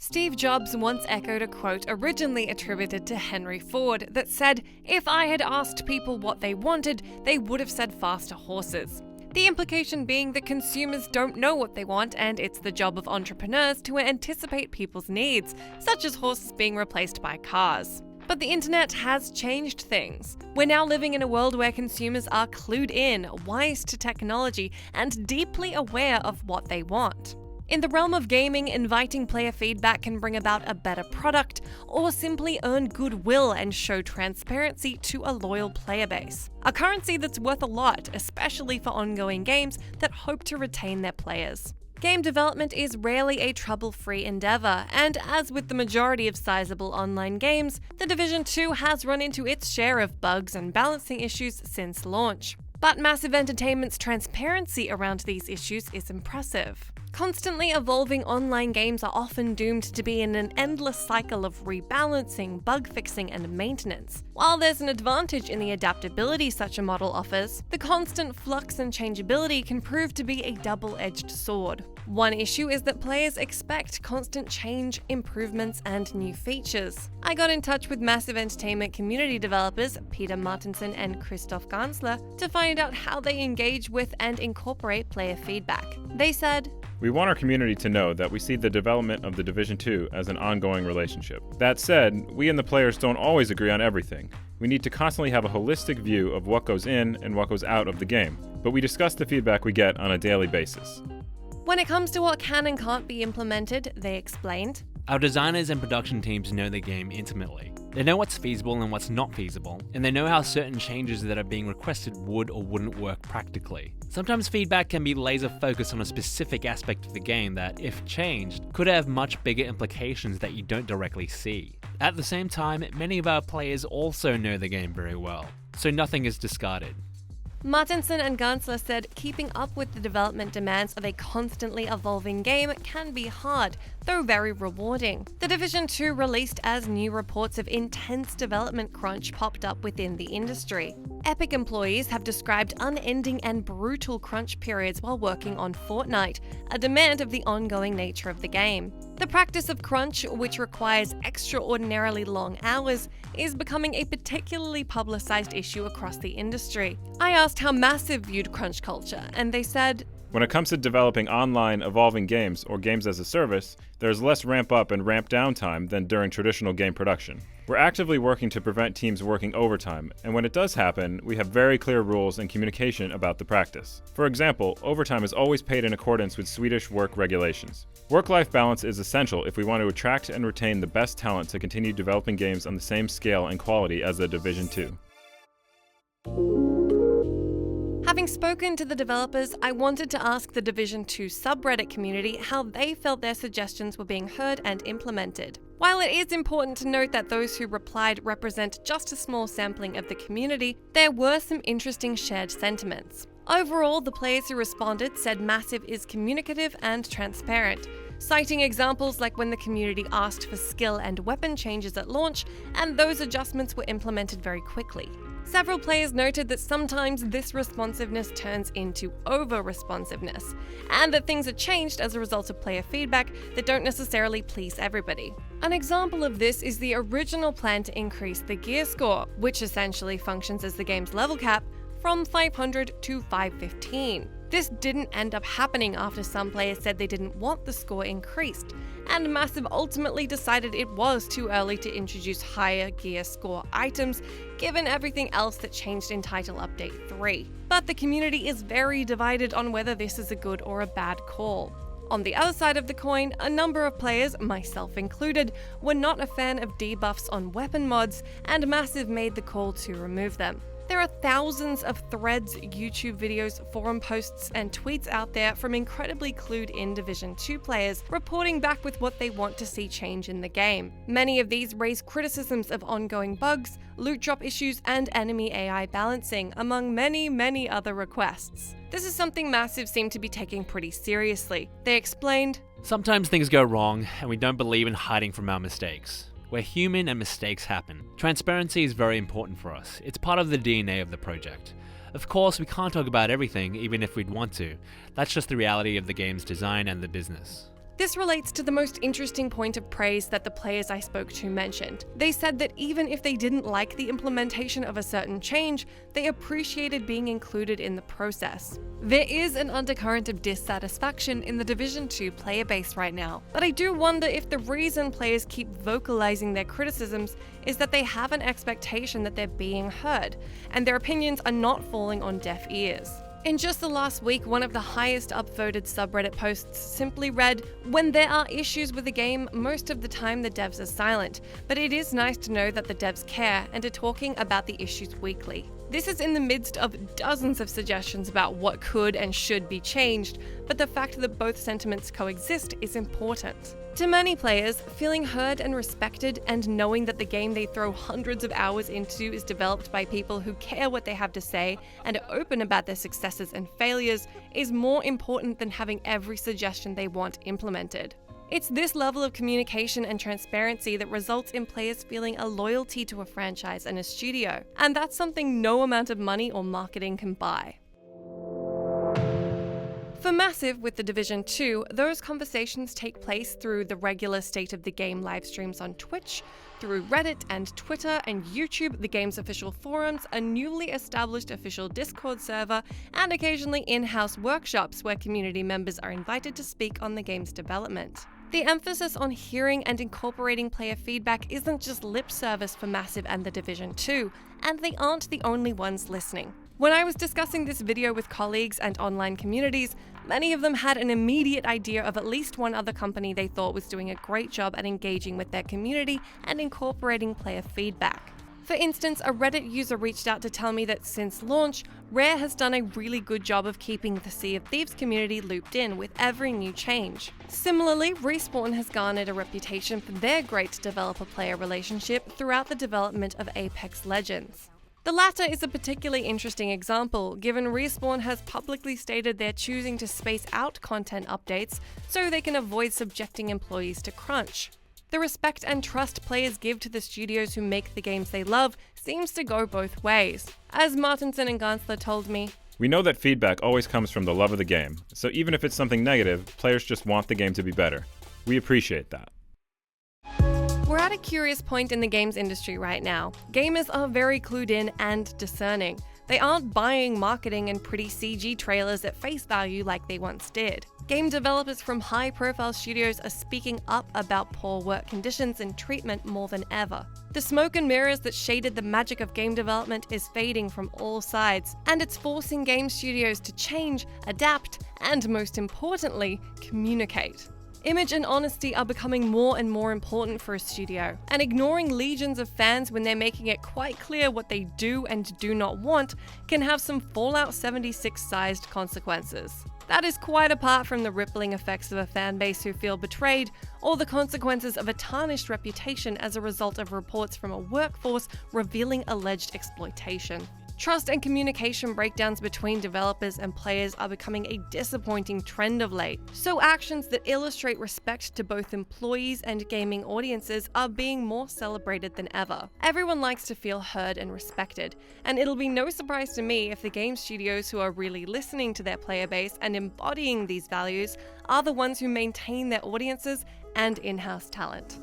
Steve Jobs once echoed a quote originally attributed to Henry Ford that said, "If I had asked people what they wanted, they would have said faster horses." The implication being that consumers don't know what they want, and it's the job of entrepreneurs to anticipate people's needs, such as horses being replaced by cars. But the internet has changed things. We're now living in a world where consumers are clued in, wise to technology, and deeply aware of what they want. In the realm of gaming, inviting player feedback can bring about a better product, or simply earn goodwill and show transparency to a loyal player base. A currency that's worth a lot, especially for ongoing games that hope to retain their players. Game development is rarely a trouble-free endeavor, and as with the majority of sizable online games, The Division 2 has run into its share of bugs and balancing issues since launch. But Massive Entertainment's transparency around these issues is impressive. Constantly evolving online games are often doomed to be in an endless cycle of rebalancing, bug fixing, and maintenance. While there's an advantage in the adaptability such a model offers, the constant flux and changeability can prove to be a double-edged sword. One issue is that players expect constant change, improvements, and new features. I got in touch with Massive Entertainment community developers Peter Martinson and Christoph Gansler to find out how they engage with and incorporate player feedback. They said, "We want our community to know that we see the development of The Division 2 as an ongoing relationship. That said, we and the players don't always agree on everything. We need to constantly have a holistic view of what goes in and what goes out of the game, but we discuss the feedback we get on a daily basis." When it comes to what can and can't be implemented, they explained, "Our designers and production teams know the game intimately. They know what's feasible and what's not feasible, and they know how certain changes that are being requested would or wouldn't work practically. Sometimes feedback can be laser focused on a specific aspect of the game that, if changed, could have much bigger implications that you don't directly see. At the same time, many of our players also know the game very well, so nothing is discarded." Martinson and Gansler said keeping up with the development demands of a constantly evolving game can be hard, though very rewarding. The Division 2 released as new reports of intense development crunch popped up within the industry. Epic employees have described unending and brutal crunch periods while working on Fortnite, a demand of the ongoing nature of the game. The practice of crunch, which requires extraordinarily long hours, is becoming a particularly publicized issue across the industry. I asked how Massive viewed crunch culture, and they said, "When it comes to developing online, evolving games or games as a service, there's less ramp up and ramp down time than during traditional game production. We're actively working to prevent teams working overtime, and when it does happen, we have very clear rules and communication about the practice. For example, overtime is always paid in accordance with Swedish work regulations. Work-life balance is essential if we want to attract and retain the best talent to continue developing games on the same scale and quality as The Division 2. Having spoken to the developers, I wanted to ask the Division 2 subreddit community how they felt their suggestions were being heard and implemented. While it is important to note that those who replied represent just a small sampling of the community, there were some interesting shared sentiments. Overall, the players who responded said Massive is communicative and transparent, citing examples like when the community asked for skill and weapon changes at launch, and those adjustments were implemented very quickly. Several players noted that sometimes this responsiveness turns into over-responsiveness, and that things are changed as a result of player feedback that don't necessarily please everybody. An example of this is the original plan to increase the gear score, which essentially functions as the game's level cap, from 500 to 515. This didn't end up happening after some players said they didn't want the score increased, and Massive ultimately decided it was too early to introduce higher gear score items, given everything else that changed in Title Update 3. But the community is very divided on whether this is a good or a bad call. On the other side of the coin, a number of players, myself included, were not a fan of debuffs on weapon mods, and Massive made the call to remove them. There are thousands of threads, YouTube videos, forum posts, and tweets out there from incredibly clued-in Division 2 players reporting back with what they want to see change in the game. Many of these raise criticisms of ongoing bugs, loot drop issues, and enemy AI balancing, among many other requests. This is something Massive seem to be taking pretty seriously. They explained, "Sometimes things go wrong, and we don't believe in hiding from our mistakes. We're human and mistakes happen. Transparency is very important for us. It's part of the DNA of the project. Of course, we can't talk about everything, even if we'd want to. That's just the reality of the game's design and the business." This relates to the most interesting point of praise that the players I spoke to mentioned. They said that even if they didn't like the implementation of a certain change, they appreciated being included in the process. There is an undercurrent of dissatisfaction in the Division 2 player base right now, but I do wonder if the reason players keep vocalizing their criticisms is that they have an expectation that they're being heard, and their opinions are not falling on deaf ears. In just the last week, one of the highest upvoted subreddit posts simply read, "When there are issues with a game, most of the time the devs are silent, but it is nice to know that the devs care and are talking about the issues weekly." This is in the midst of dozens of suggestions about what could and should be changed, but the fact that both sentiments coexist is important. To many players, feeling heard and respected and knowing that the game they throw hundreds of hours into is developed by people who care what they have to say and are open about their successes and failures is more important than having every suggestion they want implemented. It's this level of communication and transparency that results in players feeling a loyalty to a franchise and a studio, and that's something no amount of money or marketing can buy. For Massive with The Division 2, those conversations take place through the regular State of the Game live streams on Twitch, through Reddit and Twitter and YouTube, the game's official forums, a newly established official Discord server, and occasionally in-house workshops where community members are invited to speak on the game's development. The emphasis on hearing and incorporating player feedback isn't just lip service for Massive and The Division 2, and they aren't the only ones listening. When I was discussing this video with colleagues and online communities, many of them had an immediate idea of at least one other company they thought was doing a great job at engaging with their community and incorporating player feedback. For instance, a Reddit user reached out to tell me that since launch, Rare has done a really good job of keeping the Sea of Thieves community looped in with every new change. Similarly, Respawn has garnered a reputation for their great developer-player relationship throughout the development of Apex Legends. The latter is a particularly interesting example, given Respawn has publicly stated they're choosing to space out content updates so they can avoid subjecting employees to crunch. The respect and trust players give to the studios who make the games they love seems to go both ways. As Martinson and Gansler told me, "We know that feedback always comes from the love of the game, so even if it's something negative, players just want the game to be better. We appreciate that." We're at a curious point in the games industry right now. Gamers are very clued in and discerning. They aren't buying marketing and pretty CG trailers at face value like they once did. Game developers from high-profile studios are speaking up about poor work conditions and treatment more than ever. The smoke and mirrors that shaded the magic of game development is fading from all sides, and it's forcing game studios to change, adapt, and most importantly, communicate. Image and honesty are becoming more and more important for a studio, and ignoring legions of fans when they're making it quite clear what they do and do not want can have some Fallout 76-sized consequences. That is quite apart from the rippling effects of a fanbase who feel betrayed, or the consequences of a tarnished reputation as a result of reports from a workforce revealing alleged exploitation. Trust and communication breakdowns between developers and players are becoming a disappointing trend of late, so actions that illustrate respect to both employees and gaming audiences are being more celebrated than ever. Everyone likes to feel heard and respected, and it'll be no surprise to me if the game studios who are really listening to their player base and embodying these values are the ones who maintain their audiences and in-house talent.